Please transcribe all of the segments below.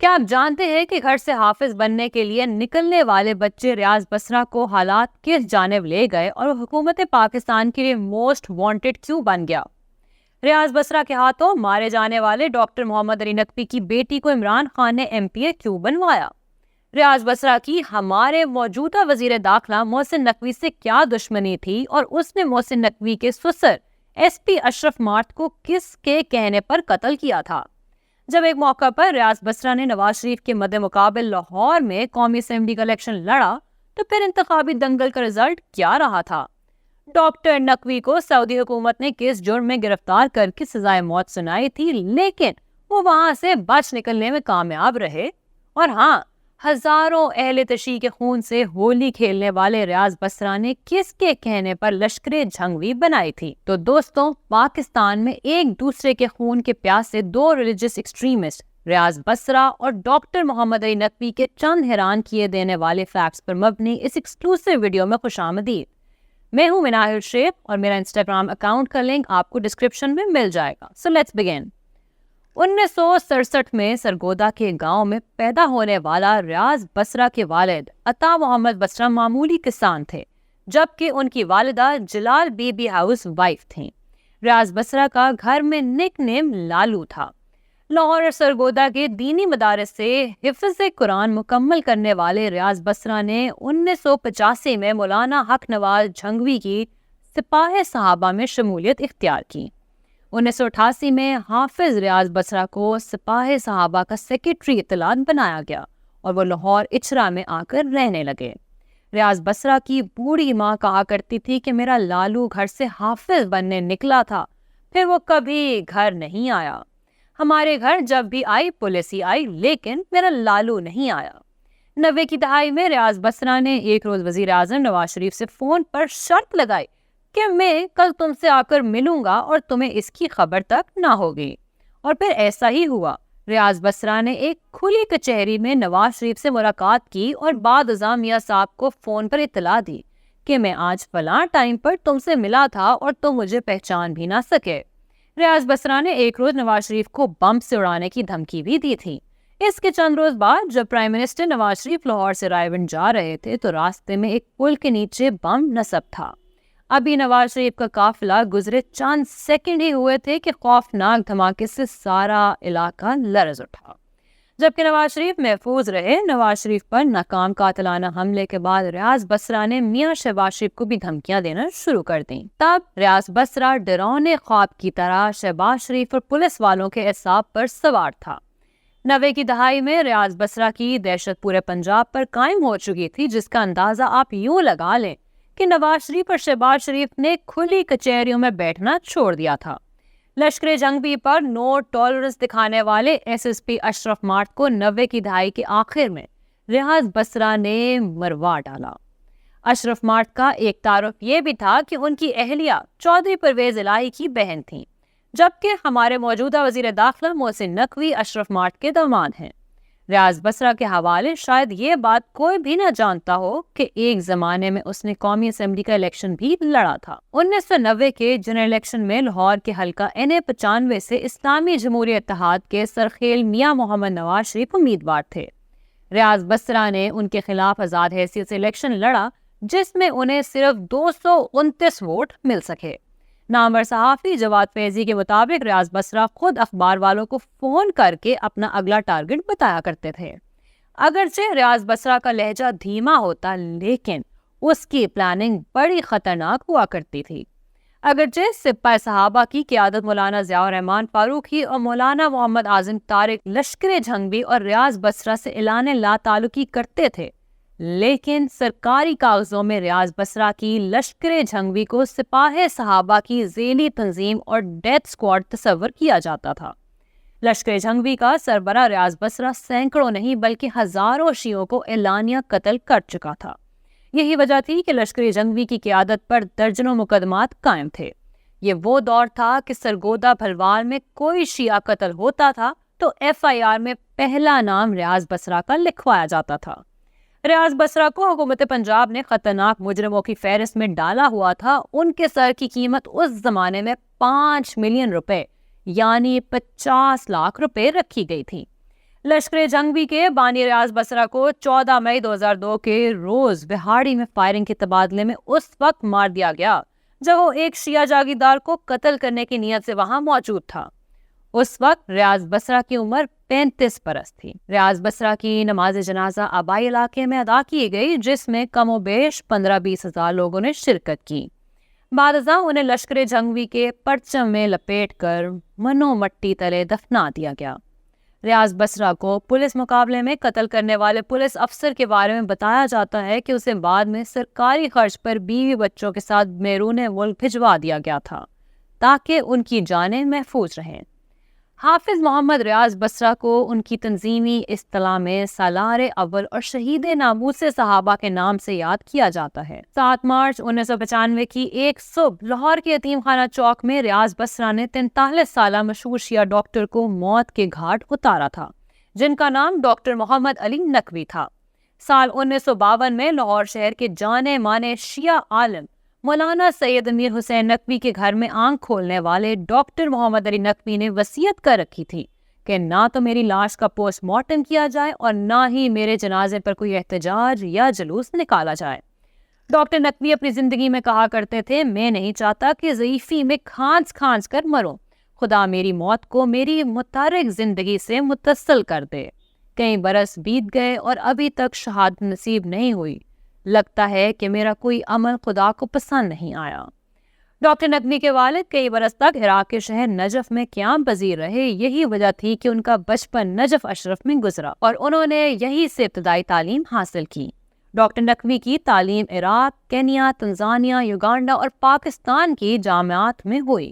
کیا آپ جانتے ہیں کہ گھر سے حافظ بننے کے لیے نکلنے والے بچے ریاض بسرا کو حالات کس جانب لے گئے اور وہ حکومت پاکستان کے لیے موسٹ وانٹڈ کیوں بن گیا؟ ریاض بسرا کے ہاتھوں مارے جانے والے ڈاکٹر محمد علی نقوی کی بیٹی کو عمران خان نے MP کیوں بنوایا؟ ریاض بسرا کی ہمارے موجودہ وزیر داخلہ محسن نقوی سے کیا دشمنی تھی اور اس نے محسن نقوی کے سسر SP اشرف مارٹ کو کس کے کہنے پر قتل کیا تھا؟ جب ایک موقع پر ریاض بسرا نے نواز شریف کے مد مقابل لاہور میں قومی اسمبلی کا الیکشن لڑا تو پھر انتخابی دنگل کا رزلٹ کیا رہا تھا؟ ڈاکٹر نقوی کو سعودی حکومت نے کس جرم میں گرفتار کر کے سزائے موت سنائی تھی، لیکن وہ وہاں سے بچ نکلنے میں کامیاب رہے۔ اور ہاں، ہزاروں اہل تشیع کے خون سے ہولی کھیلنے والے ریاض بسرا نے کس کے کہنے پر لشکر جھنگوی بنائی تھی؟ تو دوستوں، پاکستان میں ایک دوسرے کے خون کے پیاس سے دو ریلیجس ایکسٹریمسٹ ریاض بسرا اور ڈاکٹر محمد علی نقوی کے چند حیران کیے دینے والے فیکٹس پر مبنی اس ایکسکلوسیو ویڈیو میں خوش آمدید۔ میں ہوں مناہل شیخ اور میرا انسٹاگرام اکاؤنٹ کا لنک آپ کو ڈسکرپشن میں مل جائے گا۔ So let's begin. 1967 میں سرگودا کے گاؤں میں پیدا ہونے والا ریاض بسرا کے والد عطا محمد بسرا معمولی کسان تھے، جبکہ ان کی والدہ جلال بی بی ہاؤس وائف تھیں۔ ریاض بسرا کا گھر میں نک نیم لالو تھا۔ لاہور اور سرگودا کے دینی مدارس سے حفظ قرآن مکمل کرنے والے ریاض بسرا نے 1985 میں مولانا حق نواز جھنگوی کی سپاہ صحابہ میں شمولیت اختیار کی۔ 1988 میں حافظ ریاض بسرا کو سپاہ صحابہ کا سیکرٹری اطلاعات بنایا گیا اور وہ لاہور اچرا میں آ کر رہنے لگے۔ ریاض بسرا کی بوڑھی ماں کہا کرتی تھی کہ میرا لالو گھر سے حافظ بننے نکلا تھا، پھر وہ کبھی گھر نہیں آیا۔ ہمارے گھر جب بھی آئی پولیس ہی آئی، لیکن میرا لالو نہیں آیا۔ 90 کی دہائی میں ریاض بسرا نے ایک روز وزیر اعظم نواز شریف سے فون پر شرط لگائی کہ میں کل تم سے آ کر ملوں گا اور تمہیں اس کی خبر تک نہ ہوگی، اور پھر ایسا ہی ہوا۔ ریاض بسرا نے ایک کھلی کچہری میں نواز شریف سے ملاقات کی اور بعد ازاں میاں صاحب کو فون پر اطلاع دی کہ میں آج فلاں ٹائم پر تم سے ملا تھا اور تم مجھے پہچان بھی نہ سکے۔ ریاض بسرا نے ایک روز نواز شریف کو بم سے اڑانے کی دھمکی بھی دی تھی۔ اس کے چند روز بعد جب پرائم منسٹر نواز شریف لاہور سے رائے گنج جا رہے تھے تو راستے میں ایک پل کے نیچے بم نصب تھا۔ ابھی نواز شریف کا قافلہ گزرے چند سیکنڈ ہی ہوئے تھے کہ خوفناک دھماکے سے سارا علاقہ لرز اٹھا۔ جبکہ نواز شریف محفوظ رہے، نواز شریف پر ناکام قاتلانہ حملے کے بعد ریاض بسرا نے میاں شہباز شریف کو بھی دھمکیاں دینا شروع کر دیں۔ تب ریاض بسرا ڈراونے خواب کی طرح شہباز شریف اور پولیس والوں کے اعصاب پر سوار تھا۔ 90 کی دہائی میں ریاض بسرا کی دہشت پورے پنجاب پر قائم ہو چکی تھی، جس کا اندازہ آپ یوں لگا لیں کہ نواز شریف اور شہباز شریف نے کھلی کچہریوں میں بیٹھنا چھوڑ دیا تھا۔ لشکر جھنگوی پر نو ٹالرنس دکھانے والے SP اشرف مارٹ کو 90 کی دہائی کے آخر میں ریاض بسرا نے مروا ڈالا۔ اشرف مارٹ کا ایک تعارف یہ بھی تھا کہ ان کی اہلیہ چودھری پرویز الہی کی بہن تھیں، جبکہ ہمارے موجودہ وزیر داخلہ محسن نقوی اشرف مارٹ کے داماد ہیں۔ ریاض بسرا کے حوالے شاید یہ بات کوئی بھی نہ جانتا ہو کہ ایک زمانے میں اس نے قومی اسمبلی کا الیکشن بھی لڑا تھا۔ 1990 کے جنرل الیکشن میں لاہور کے حلقہ NA95 سے اسلامی جمہوری اتحاد کے سرخیل میاں محمد نواز شریف امیدوار تھے۔ ریاض بسرا نے ان کے خلاف آزاد حیثیت سے الیکشن لڑا، جس میں انہیں صرف 229 ووٹ مل سکے۔ نامور صحافی جواد فیضی کے مطابق ریاض بسرا خود اخبار والوں کو فون کر کے اپنا اگلا ٹارگٹ بتایا کرتے تھے۔ اگرچہ ریاض بسرا کا لہجہ دھیما ہوتا، لیکن اس کی پلاننگ بڑی خطرناک ہوا کرتی تھی۔ اگرچہ سپاہ صحابہ کی قیادت مولانا ضیاء الرحمن فاروقی اور مولانا محمد اعظم طارق لشکر جھنگوی اور ریاض بسرا سے اعلان لا تعلقی کرتے تھے، لیکن سرکاری کاغذوں میں ریاض بسرا کی لشکر جھنگوی کو سپاہ صحابہ کی ذیلی تنظیم اور ڈیتھ اسکواڈ تصور کیا جاتا تھا۔ لشکر جھنگوی کا سربراہ ریاض بسرا سینکڑوں نہیں بلکہ ہزاروں شیعوں کو اعلانیہ قتل کر چکا تھا۔ یہی وجہ تھی کہ لشکر جھنگوی کی قیادت پر درجنوں مقدمات قائم تھے۔ یہ وہ دور تھا کہ سرگودا بھلوال میں کوئی شیعہ قتل ہوتا تھا تو FIR میں پہلا نام ریاض بسرا کا لکھوایا جاتا تھا۔ ریاض بسرا کو حکومت پنجاب نے خطرناک مجرموں کی فہرست میں ڈالا ہوا تھا۔ ان کے سر کی قیمت اس زمانے میں 5 ملین روپے یعنی 50 لاکھ روپے رکھی گئی تھی۔ لشکر جنگوی کے بانی ریاض بسرا کو 14 مئی 2002 کے روز بہاڑی میں فائرنگ کے تبادلے میں اس وقت مار دیا گیا جب وہ ایک شیعہ جاگیردار کو قتل کرنے کی نیت سے وہاں موجود تھا۔ اس وقت ریاض بسرا کی عمر 35 برس تھی۔ ریاض بسرا کی نماز جنازہ آبائی علاقے میں ادا کی گئی، جس میں کم و بیش 15-20 ہزار لوگوں نے شرکت کی۔ بعد ازاں انہیں لشکر جنگوی کے پرچم میں لپیٹ کر منو مٹی تلے دفنا دیا گیا۔ ریاض بسرا کو پولیس مقابلے میں قتل کرنے والے پولیس افسر کے بارے میں بتایا جاتا ہے کہ اسے بعد میں سرکاری خرچ پر بیوی بچوں کے ساتھ بیرون ملک بھجوا دیا گیا تھا تاکہ ان کی جانیں محفوظ رہیں۔ حافظ محمد ریاض بسرا کو ان کی تنظیمی اصطلاح میں سالار اول اور شہید ناموس صحابہ کے نام سے یاد کیا جاتا ہے۔ 7 مارچ 1995 کی ایک صبح لاہور کے یتیم خانہ چوک میں ریاض بسرا نے 43 سالہ مشہور شیعہ ڈاکٹر کو موت کے گھاٹ اتارا تھا، جن کا نام ڈاکٹر محمد علی نقوی تھا۔ سال 1952 میں لاہور شہر کے جانے مانے شیعہ عالم مولانا سید امیر حسین نقوی کے گھر میں آنکھ کھولنے والے ڈاکٹر محمد علی نقوی نے وصیت کر رکھی تھی کہ نہ تو میری لاش کا پوسٹ مارٹم کیا جائے اور نہ ہی میرے جنازے پر کوئی احتجاج یا جلوس نکالا جائے۔ ڈاکٹر نقوی اپنی زندگی میں کہا کرتے تھے، میں نہیں چاہتا کہ ضعیفی میں کھانس کھانس کر مروں، خدا میری موت کو میری متحرک زندگی سے متصل کر دے۔ کئی برس بیت گئے اور ابھی تک شہادت نصیب نہیں ہوئی، لگتا ہے کہ میرا کوئی عمل خدا کو پسند نہیں آیا۔ ڈاکٹر نقوی کے والد کئی برس تک عراق کے شہر نجف میں قیام پذیر رہے۔ یہی وجہ تھی کہ ان کا بچپن نجف اشرف میں گزرا اور انہوں نے یہی سے ابتدائی تعلیم حاصل کی۔ ڈاکٹر نقوی کی تعلیم عراق، کینیا، تنزانیہ، یوگانڈا اور پاکستان کی جامعات میں ہوئی۔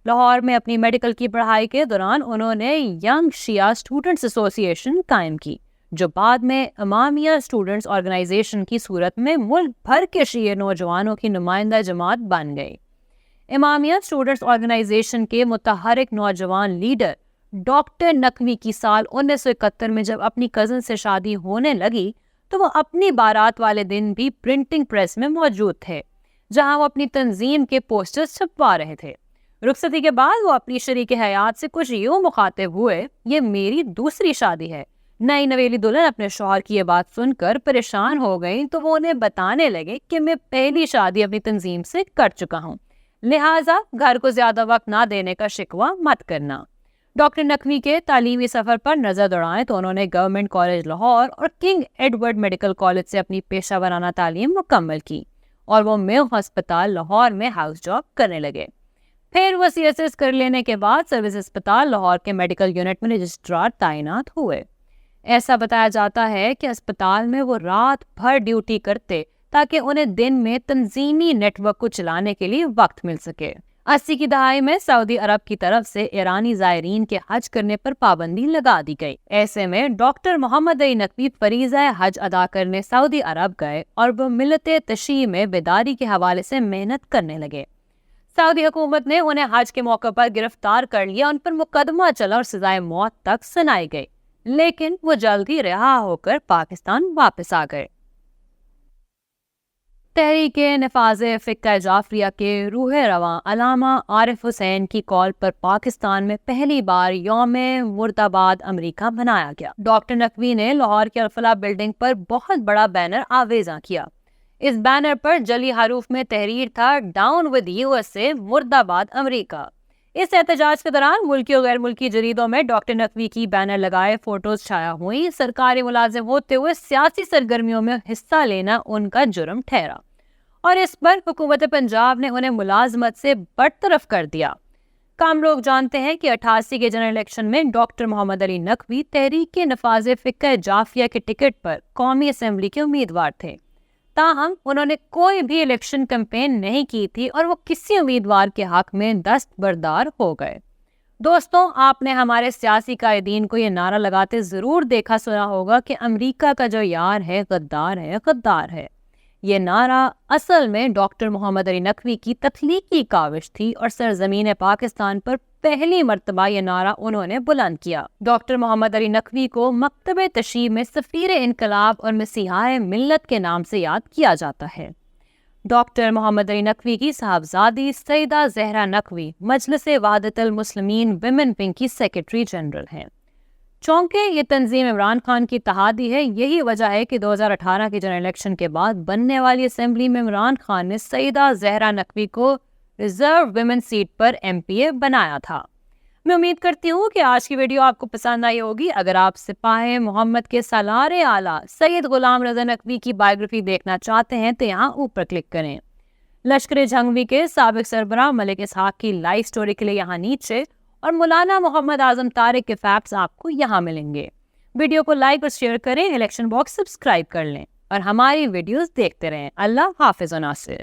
لاہور میں اپنی میڈیکل کی پڑھائی کے دوران انہوں نے ینگ شیعہ اسٹوڈنٹس ایسوسی ایشن قائم کی، جو بعد میں امامیہ اسٹوڈنٹس آرگنائزیشن کی صورت میں ملک بھر کے شیعہ نوجوانوں کی نمائندہ جماعت بن گئی۔ امامیہ اسٹوڈنٹس آرگنائزیشن کے متحرک نوجوان لیڈر ڈاکٹر نقوی کی سال 1971 میں جب اپنی کزن سے شادی ہونے لگی تو وہ اپنی بارات والے دن بھی پرنٹنگ پریس میں موجود تھے، جہاں وہ اپنی تنظیم کے پوسٹرز چھپوا رہے تھے۔ رخصتی کے بعد وہ اپنی شریک حیات سے کچھ یوں مخاطب ہوئے، یہ میری دوسری شادی ہے۔ نئی نویلی دلہن اپنے شوہر کی یہ بات سن کر پریشان ہو گئی تو وہ انہیں بتانے لگے کہ میں پہلی شادی اپنی تنظیم سے کر چکا ہوں، لہٰذا گھر کو زیادہ وقت نہ دینے کا شکوہ مت کرنا۔ ڈاکٹر نقوی کے تعلیمی سفر پر نظر دوڑائیں تو انہوں نے گورنمنٹ کالج لاہور اور کنگ ایڈورڈ میڈیکل کالج سے اپنی پیشہ ورانہ تعلیم مکمل کی اور وہ میو ہسپتال لاہور میں ہاؤس جاب کرنے لگے۔ پھر وہ CSS کر لینے کے بعد سروس اسپتال لاہور کے میڈیکل یونٹ میں رجسٹرار تعینات ہوئے۔ ایسا بتایا جاتا ہے کہ اسپتال میں وہ رات بھر ڈیوٹی کرتے تاکہ انہیں دن میں تنظیمی نیٹ ورک کو چلانے کے لیے وقت مل سکے۔ 80 کی دہائی میں سعودی عرب کی طرف سے ایرانی زائرین کے حج کرنے پر پابندی لگا دی گئی۔ ایسے میں ڈاکٹر محمد علی نقوی فریضہ حج ادا کرنے سعودی عرب گئے اور وہ ملت تشیع میں بیداری کے حوالے سے محنت کرنے لگے۔ سعودی حکومت نے انہیں حج کے موقع پر گرفتار کر لیا، ان پر مقدمہ چلا اور سزائے موت تک سنائی گئی، لیکن وہ جلد ہی رہا ہو کر پاکستان واپس آ گئے۔ تحریک نفاذ فقہ جعفریہ کے روح رواں علامہ عارف حسین کی کال پر پاکستان میں پہلی بار یوم مرداباد امریکہ منایا گیا۔ ڈاکٹر نقوی نے لاہور کے الفلاح بلڈنگ پر بہت بڑا بینر آویزاں کیا۔ اس بینر پر جلی حروف میں تحریر تھا، ڈاؤن ود USA، مرداباد امریکہ۔ اس احتجاج کے دوران ملکی اور غیر ملکی جریدوں میں ڈاکٹر نقوی کی بینر لگائے فوٹوز شائع ہوئیں۔ سرکاری ملازم ہوتے ہوئے سیاسی سرگرمیوں میں حصہ لینا ان کا جرم ٹھہرا اور اس پر حکومت پنجاب نے انہیں ملازمت سے برطرف کر دیا۔ کم لوگ جانتے ہیں کہ 88 کے جنرل الیکشن میں ڈاکٹر محمد علی نقوی تحریک نفاذ فقہ جعفریہ کے ٹکٹ پر قومی اسمبلی کے امیدوار تھے، تاہم انہوں نے کوئی بھی الیکشن کیمپین نہیں کی تھی اور وہ کسی امیدوار کے حق میں دستبردار ہو گئے۔ دوستوں، آپ نے ہمارے سیاسی قائدین کو یہ نعرہ لگاتے ضرور دیکھا سنا ہوگا کہ امریکہ کا جو یار ہے غدار ہے، غدار ہے۔ یہ نعرہ اصل میں ڈاکٹر محمد علی نقوی کی تخلیقی کاوش تھی اور سرزمین پاکستان پر پہلی مرتبہ یہ نعرہ انہوں نے بلند کیا۔ ڈاکٹر محمد علی نقوی کو مکتب تشیع میں سفیر انقلاب اور مسیحائے ملت کے نام سے یاد کیا جاتا ہے۔ ڈاکٹر محمد علی نقوی کی صاحبزادی سیدہ زہرا نقوی مجلس وحدت المسلمین ویمن ونگ کی سیکرٹری جنرل ہیں۔ چونکہ یہ تنظیم عمران خان کی اتحادی ہے، یہی وجہ ہے کہ 2018 کے جنرل الیکشن کے بعد بننے والی اسمبلی میں عمران خان نے سیدہ زہرا نقوی کو ریزرو ویمن سیٹ پر MP بنایا تھا۔ میں امید کرتی ہوں کہ آج کی ویڈیو آپ کو پسند آئی ہوگی۔ اگر آپ سپاہ محمد کے سالار اعلیٰ سید غلام رضا نقوی کی بائیوگرافی دیکھنا چاہتے ہیں تو یہاں اوپر کلک کریں۔ لشکر جھنگوی کے سابق سربراہ ملک اسحاق کی لائف سٹوری کے لیے یہاں نیچے، اور مولانا محمد اعظم طارق کے فیکٹس آپ کو یہاں ملیں گے۔ ویڈیو کو لائک اور شیئر کریں، الیکشن باکس سبسکرائب کر لیں اور ہماری ویڈیوز دیکھتے رہیں۔ اللہ حافظ و ناصر۔